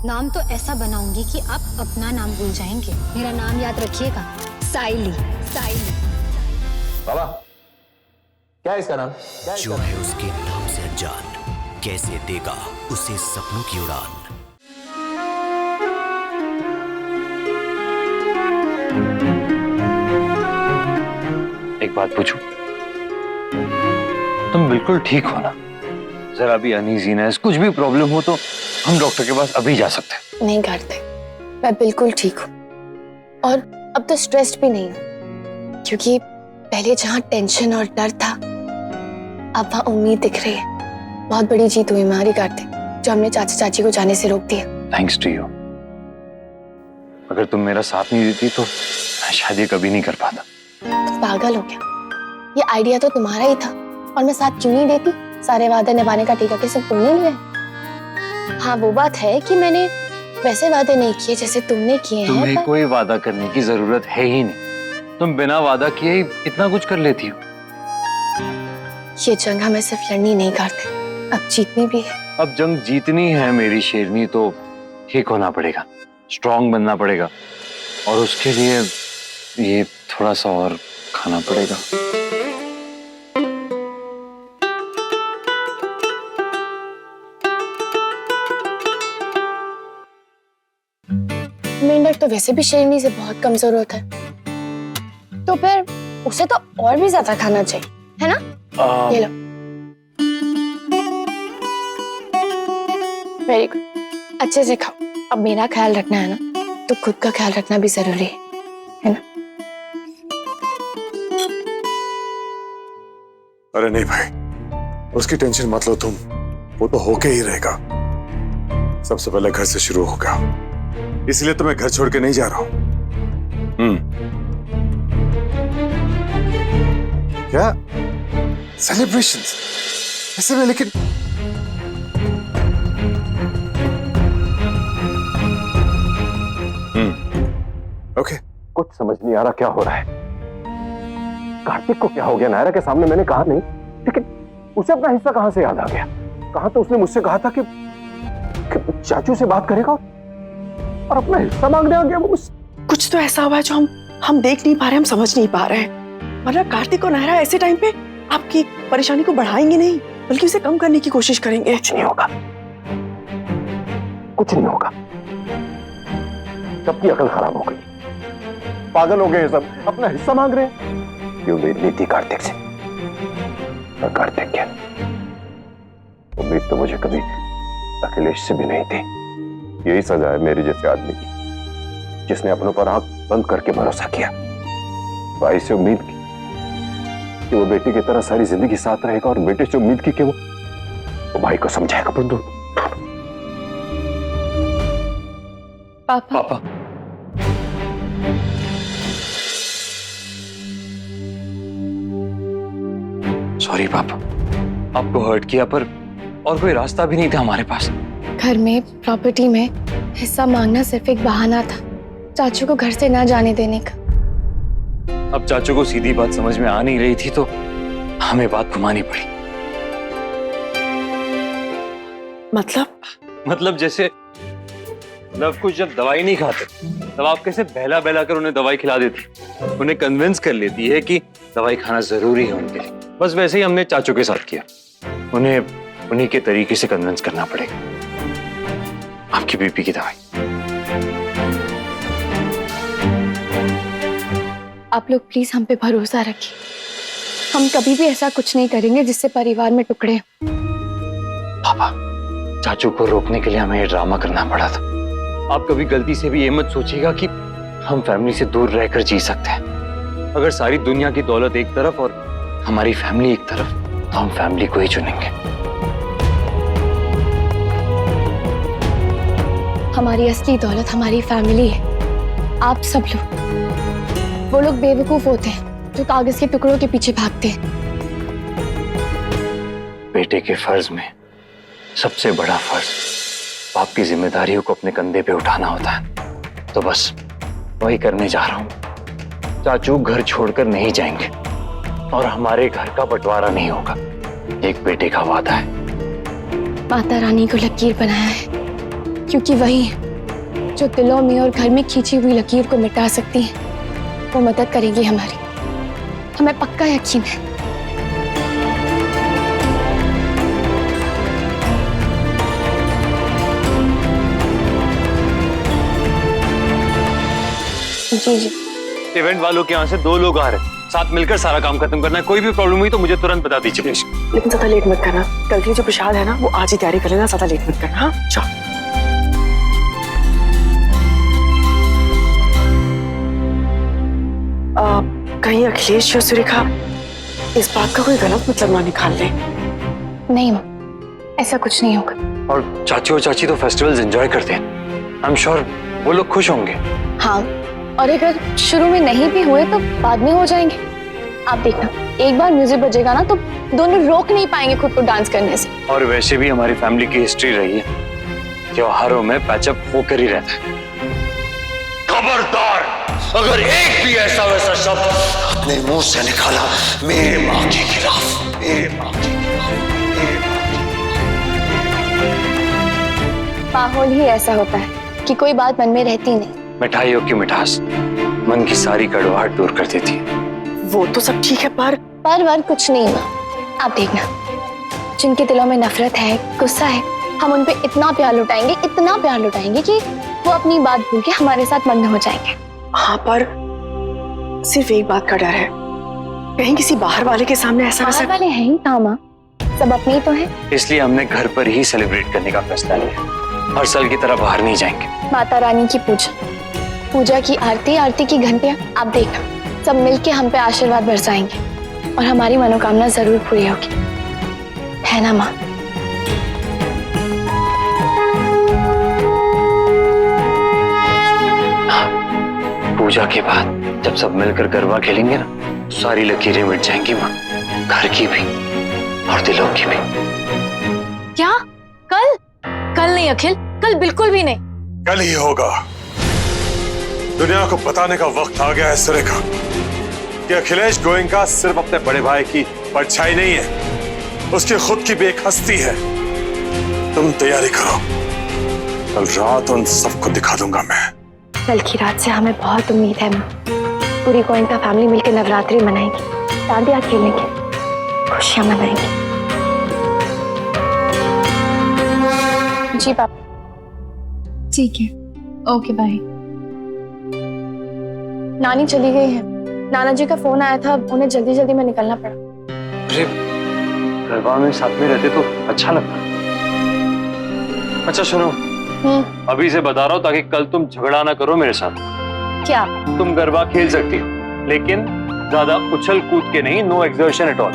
नाम तो ऐसा बनाऊंगी कि आप अपना नाम भूल जाएंगे। मेरा नाम याद रखिएगा, साइली। साइली। बाबा, क्या है इसका नाम? जो है उसके नाम से अनजान, कैसे देगा उसे सपनों की उड़ान। एक बात पूछूं? तुम बिल्कुल ठीक हो ना? जरा भी अनईजीनेस, कुछ भी प्रॉब्लम हो तो हम डॉक्टर के पास अभी जा सकते हैं। नहीं करते, मैं बिल्कुल ठीक हूँ और अब तो स्ट्रेस्ड भी नहीं हूँ, क्योंकि पहले जहाँ टेंशन और डर था अब वहाँ उम्मीद दिख रही है। बहुत बड़ी जीत हुई हमारी कार्तिक, जो हमने चाचा चाची को जाने से रोक दिया। Thanks to you. अगर तुम मेरा साथ नहीं देती तो मैं शादी कभी नहीं कर पाता। तुम पागल हो क्या? ये आइडिया तो तुम्हारा ही था और मैं साथ क्यों नहीं देती? सारे वादे निभाने का ठेका के सब तुमने लिया है। हाँ, वो बात है कि मैंने वैसे वादे नहीं किए जैसे तुमने किए हैं। तुम्हें कोई वादा करने की जरूरत है ही नहीं। तुम बिना वादा किए ही इतना कुछ कर लेती हो। ये जंग हमें सिर्फ लड़नी नहीं करते, अब जीतनी भी है। अब जंग जीतनी है मेरी शेरनी तो ठीक होना पड़ेगा, स्ट्रांग बनना पड़ेगा और उसके लिए ये थोड़ा सा और खाना पड़ेगा। मेंढक तो वैसे भी शेरनी से बहुत कमजोर होता है, तो फिर उसे तो और भी ज्यादा खाना चाहिए, है ना? ये लो। वेरी गुड, अच्छे से खाओ। अब मेरा ख्याल रखना है ना, तो खुद का ख्याल रखना भी जरूरी है ना? अरे नहीं भाई, उसकी टेंशन मत लो तुम, वो तो होके ही रहेगा। सबसे पहले घर से शुरू होगा, इसलिए तो मैं घर छोड़ के नहीं जा रहा हूं। क्या सेलिब्रेशंस ऐसे में? लेकिन ओके, कुछ समझ नहीं आ रहा क्या हो रहा है। कार्तिक को क्या हो गया? नायरा के सामने मैंने कहा नहीं, लेकिन उसे अपना हिस्सा कहां से याद आ गया? कहा तो उसने मुझसे कहा था कि चाचू से बात करेगा और अपना हिस्सा मांगने आ गया वो मुझसे। कुछ तो ऐसा हुआ है जो हम देख नहीं पा रहे, हम समझ नहीं पा रहे हैं। वरना कार्तिक और नायरा ऐसे टाइम पे आपकी परेशानी को बढ़ाएंगे नहीं, बल्कि उसे कम करने की कोशिश करेंगे। कुछ नहीं होगा, कुछ नहीं होगा। सबकी अकल खराब हो गई, पागल हो गए सब, अपना हिस्सा मांग रहे हैं। ये उम्मीद नहीं थी कार्तिक से, और कार्तिक क्या, उम्मीद तो मुझे कभी अखिलेश से भी नहीं थी। यही सजा है मेरे जैसे आदमी की, जिसने अपनों पर आंख बंद करके भरोसा किया, भाई से उम्मीद की कि वो बेटी की तरह सारी जिंदगी साथ रहेगा, और बेटे से उम्मीद की कि वो भाई को समझाएगा। पर पापा, सॉरी पापा, आपको हर्ट किया, पर और कोई रास्ता भी नहीं था हमारे पास। घर में प्रॉपर्टी में हिस्सा मांगना सिर्फ एक बहाना था चाचू को घर से ना जाने देने का। अब चाचू को सीधी बात समझ में आ नहीं रही थी तो हमें बात घुमानी पड़ी। मतलब जैसे लव कुछ जब दवाई नहीं खाते तब आप कैसे बहला बहला कर उन्हें दवाई खिला देती, उन्हें कन्विंस कर लेती है कि दवाई खाना जरूरी है उनके लिए। बस वैसे ही हमने चाचू के साथ किया, उन्हें उन्हीं के तरीके से कन्विंस करना पड़ेगा। आपकी बीपी की दवाई। आप लोग प्लीज हम पे भरोसा रखिए, हम कभी भी ऐसा कुछ नहीं करेंगे जिससे परिवार में टुकड़े हों। पापा, चाचू को रोकने के लिए हमें ये ड्रामा करना पड़ा था। आप कभी गलती से भी ये मत सोचिएगा कि हम फैमिली से दूर रहकर जी सकते हैं। अगर सारी दुनिया की दौलत एक तरफ और हमारी फैमिली एक तरफ, तो हम फैमिली को ही चुनेंगे। हमारी असली दौलत हमारी फैमिली है। आप सब लोग, वो लोग बेवकूफ होते हैं जो कागज के टुकड़ों के पीछे भागते हैं। बेटे के फर्ज में सबसे बड़ा फर्ज बाप की जिम्मेदारियों को अपने कंधे पे उठाना होता है, तो बस वही करने जा रहा हूं। चाचू घर छोड़कर नहीं जाएंगे और हमारे घर का बंटवारा नहीं होगा, एक बेटे का वादा है। माता रानी को लकीर बनाया है, क्योंकि वही है जो दिलों में और घर में खींची हुई लकीर को मिटा सकती है। वो मदद करेगी हमारी, हमें पक्का यकीन है। जी जी। इवेंट वालों के यहाँ से 2 लोग आ रहे हैं, साथ मिलकर सारा काम खत्म करना है। कोई भी प्रॉब्लम हुई तो मुझे तुरंत बता दीजिए। लेकिन ज्यादा लेट मत करना, कल के लिए जो प्रसाद है ना वो आज ही तैयारी कर लेना, ज्यादा लेट मत करना। हाँ जाओ। कहीं अखिलेश या सुरेखा इस बात का कोई गलत मतलब ना निकाल ले। नहीं माँ, ऐसा कुछ नहीं होगा। और चाची और चाची तो फेस्टिवल्स एंजॉय करते हैं, आई एम श्योर वो लोग खुश होंगे। हाँ, और अगर शुरू में नहीं भी हुए तो बाद में हो जाएंगे। आप देखना, एक बार म्यूजिक बजेगा ना तो दोनों रोक नहीं पाएंगे खुद को डांस करने से। और वैसे भी हमारी फैमिली की हिस्ट्री रही है, त्योहारों में पैचअप होकर ही रहता है। खबरदार, अगर एक भी ऐसा वैसा शब्द अपने मुंह से निकाला मेरे माँ के खिलाफ, मेरे माँ के खिलाफ, मेरे माँ के माहौल ही ऐसा होता है कि कोई बात मन में रहती नहीं। मिठाइयों की मिठास मन की सारी कड़वाहट दूर कर देती है। वो तो सब ठीक है पर वर कुछ नहीं माँ। आप देखना, जिनके दिलों में नफरत है, गुस्सा है, हम उन पे इतना प्यार लुटाएंगे कि वो अपनी बात भूल के हमारे साथ मग्न हो जाएंगे। हाँ, पर सिर्फ एक बात का डर है, कहीं किसी बाहर वाले के सामने ऐसा बाहर वाले हैं ही कहाँ माँ, सब अपने ही तो हैं। इसलिए हमने घर पर ही सेलिब्रेट करने का फैसला लिया। हर साल की तरह बाहर नहीं जाएंगे। माता रानी की पूजा की आरती की घंटियां, आप देखना सब मिलके हम पे आशीर्वाद बरसाएंगे और हमारी मनोकामना जरूर पूरी होगी, है ना माँ? पूजा के बाद जब सब मिलकर गरबा खेलेंगे ना, सारी लकीरें मिट जाएंगी माँ, घर की भी और दिलों की भी। क्या? कल नहीं अखिल, कल बिल्कुल भी नहीं। कल ही होगा। दुनिया को बताने का वक्त आ गया है सुरेखा कि अखिलेश गोयनका सिर्फ अपने बड़े भाई की परछाई नहीं है, उसकी खुद की भी एक हस्ती है। तुम तैयारी करो, कल रात उन सबको दिखा दूंगा मैं। कल की रात से हमें बहुत उम्मीद है माँ। पूरी गोयनका फैमिली मिलकर नवरात्रि मनाएंगे, डांडिया खेलेंगे, खुशियां मनाएंगे। जी पापा। ठीक है, ओके बाय। नानी चली गई है, नाना जी का फोन आया था, उन्हें जल्दी जल्दी में निकलना पड़ा। अरे गरबा में साथ में रहते तो अच्छा लगता। अच्छा सुनो, अभी से बता रहा हूँ ताकि कल तुम झगड़ा ना करो मेरे साथ। क्या? तुम गरबा खेल सकती हो, लेकिन ज्यादा उछल कूद के नहीं, नो एक्सर्शन एट ऑल।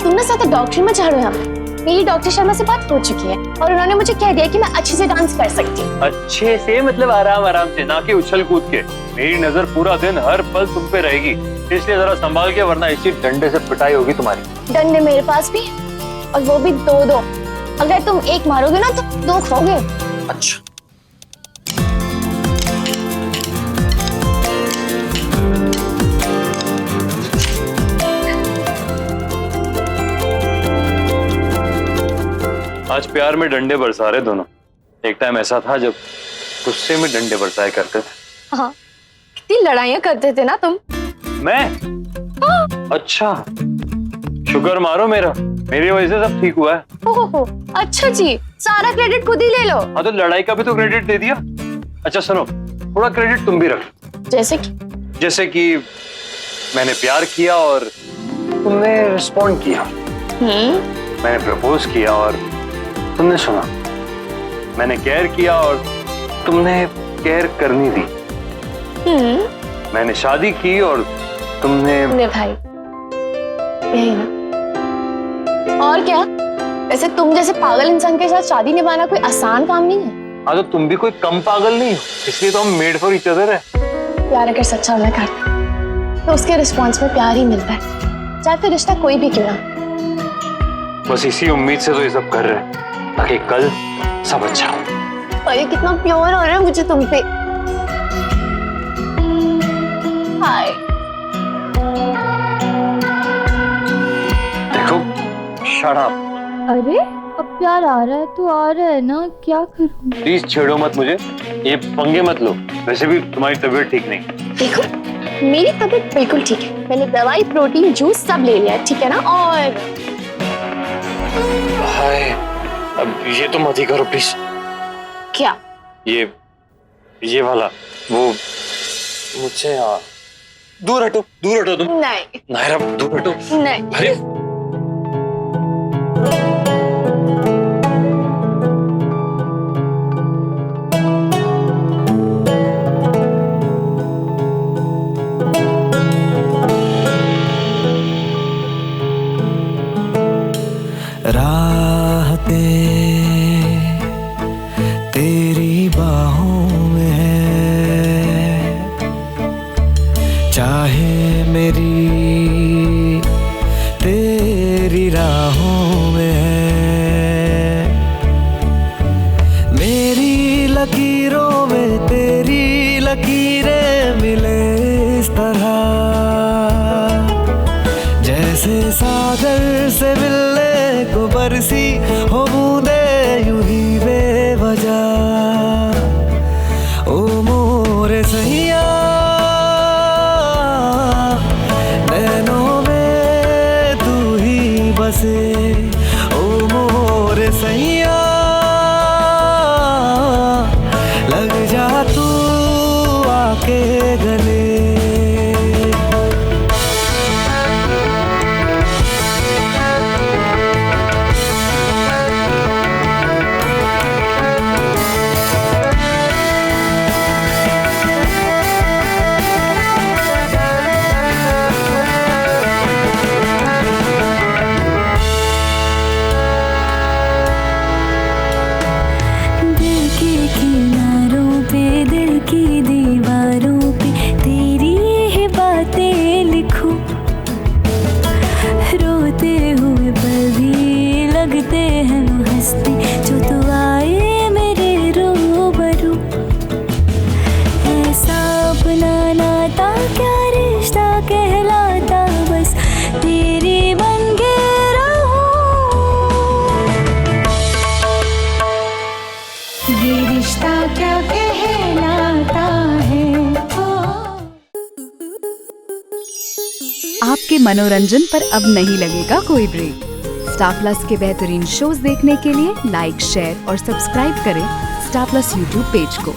तुम ना साथ डॉक्टर में जा रहे हो। मेरी डॉक्टर शर्मा से बात हो चुकी है और उन्होंने मुझे कह दिया कि मैं अच्छे से डांस कर सकती हूँ। अच्छे से मतलब आराम आराम से, ना कि उछल कूद के। मेरी नजर पूरा दिन हर पल तुम पे रहेगी, इसलिए जरा संभाल के, वरना इसी डंडे से पिटाई होगी तुम्हारी। डंडे मेरे पास भी और वो भी 2-2। अगर तुम एक मारोगे ना तो 2 खोगे। अच्छा आज प्यार में डंडे बरसा रहे दोनों। एक टाइम ऐसा था जब गुस्से में डंडे बरसाए करते थे। हाँ, कितनी लड़ाइयाँ करते थे ना तुम। मैं? अच्छा, शुक्र मारो मेरा, मेरी वजह से सब ठीक हुआ है। ओहो, अच्छा जी, सारा क्रेडिट खुद ही ले लो। हाँ तो लड़ाई का भी तो क्रेडिट दे दिया। अच्छा सुनो, थोड़ा क्रेडिट तुम भी रख। जैसे कि मैंने प्यार किया और तुमने रिस्पॉन्ड किया। मैंने प्रपोज किया और तुमने सुना। मैंने केयर किया और तुमने केयर करनी दी। मैंने शादी की और तुमने भाई, यही ना। और क्या, वैसे तुम जैसे पागल इंसान के साथ शादी निभाना कोई आसान काम नहीं है। हाँ तो तुम भी कोई कम पागल नहीं हो, इसलिए तो हम मेड फॉर ईच अदर है। प्यार अगर सच्चा होना करता तो उसके रिस्पॉन्स में प्यार ही मिलता है, चाहे फिर रिश्ता कोई भी क्यों ना। बस इसी उम्मीद से तो ये सब कर रहे हैं ताकि कल सब अच्छा हो। और ये कितना प्योर हो रहा है मुझे तुम पे। हाय। देखो, शट अप। अरे अब प्यार आ रहा है तो आ रहा है ना, क्या करूं? प्लीज छेड़ो मत मुझे, ये पंगे मत लो। वैसे भी तुम्हारी तबीयत ठीक नहीं। देखो मेरी तबीयत बिल्कुल ठीक है, मैंने दवाई, प्रोटीन, जूस सब ले लिया, ठीक है ना? और हाय, अब ये तो मत ही करो प्लीज। क्या? ये वाला वो मुझसे दूर हटो तुम। नहीं नायरा दूर हटो। नहीं। अरे राहते तेरी बाहों में है, चाहे मेरी तेरी राहों में है, मेरी लकीरों में तेरी लकीरें मिले इस तरह, जैसे सागर से मिलने को बरसी हो बूंदे यूं ही बेवजह। ओ मोरे सैया नैनों में तू ही बसे, ओ मोरे सैया लग जा तू आके गले। जो तू आए मेरे रूबरू, ऐसा अपना नाता क्या रिश्ता कहलाता, बस तेरी बन के रहूं। ये रिश्ता क्या कहलाता है। आपके मनोरंजन पर अब नहीं लगेगा कोई ब्रेक। स्टार प्लस के बेहतरीन शोज देखने के लिए लाइक, शेयर और सब्सक्राइब करें स्टार प्लस यूट्यूब पेज को।